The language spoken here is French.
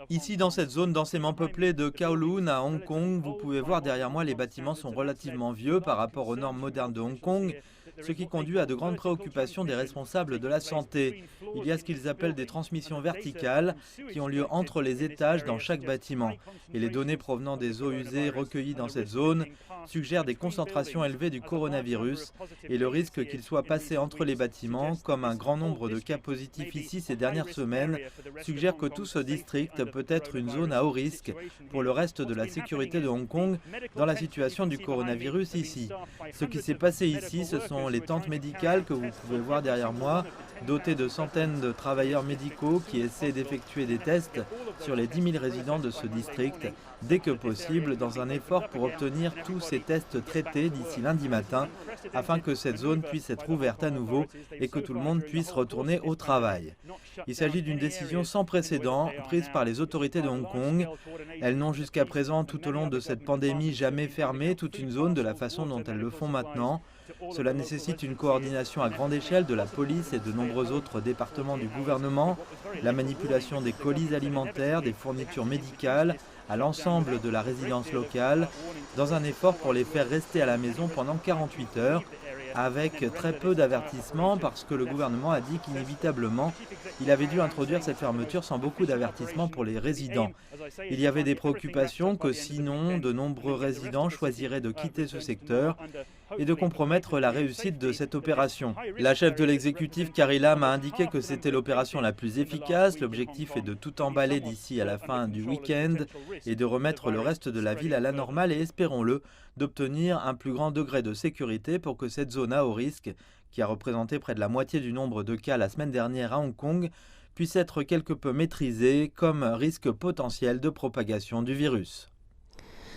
Ici, dans cette zone densément peuplée de Kowloon à Hong Kong, vous pouvez voir derrière moi, les bâtiments sont relativement vieux par rapport aux normes modernes de Hong Kong, ce qui conduit à de grandes préoccupations des responsables de la santé. Il y a ce qu'ils appellent des transmissions verticales qui ont lieu entre les étages dans chaque bâtiment. Et les données provenant des eaux usées recueillies dans cette zone suggèrent des concentrations élevées du coronavirus et le risque qu'il soit passé entre les bâtiments, comme un grand nombre de cas positifs ici ces dernières semaines, suggère que tout ce district peut être une zone à haut risque pour le reste de la sécurité de Hong Kong dans la situation du coronavirus ici. Ce qui s'est passé ici, ce sont les tentes médicales que vous pouvez voir derrière moi, dotées de centaines de travailleurs médicaux qui essaient d'effectuer des tests sur les 10 000 résidents de ce district dès que possible, dans un effort pour obtenir tous ces tests traités d'ici lundi matin, afin que cette zone puisse être ouverte à nouveau et que tout le monde puisse retourner au travail. Il s'agit d'une décision sans précédent prise par les autorités de Hong Kong. Elles n'ont jusqu'à présent, tout au long de cette pandémie, jamais fermé toute une zone de la façon dont elles le font maintenant. Cela nécessite une coordination à grande échelle de la police et de nombreux autres départements du gouvernement, la manipulation des colis alimentaires, des fournitures médicales, à l'ensemble de la résidence locale, dans un effort pour les faire rester à la maison pendant 48 heures, avec très peu d'avertissements parce que le gouvernement a dit qu'inévitablement, il avait dû introduire cette fermeture sans beaucoup d'avertissements pour les résidents. Il y avait des préoccupations que sinon, de nombreux résidents choisiraient de quitter ce secteur et de compromettre la réussite de cette opération. La chef de l'exécutif, Carrie Lam, a indiqué que c'était l'opération la plus efficace. L'objectif est de tout emballer d'ici à la fin du week-end et de remettre le reste de la ville à la normale et, espérons-le, d'obtenir un plus grand degré de sécurité pour que cette zone à haut risque, qui a représenté près de la moitié du nombre de cas la semaine dernière à Hong Kong, puisse être quelque peu maîtrisée comme risque potentiel de propagation du virus.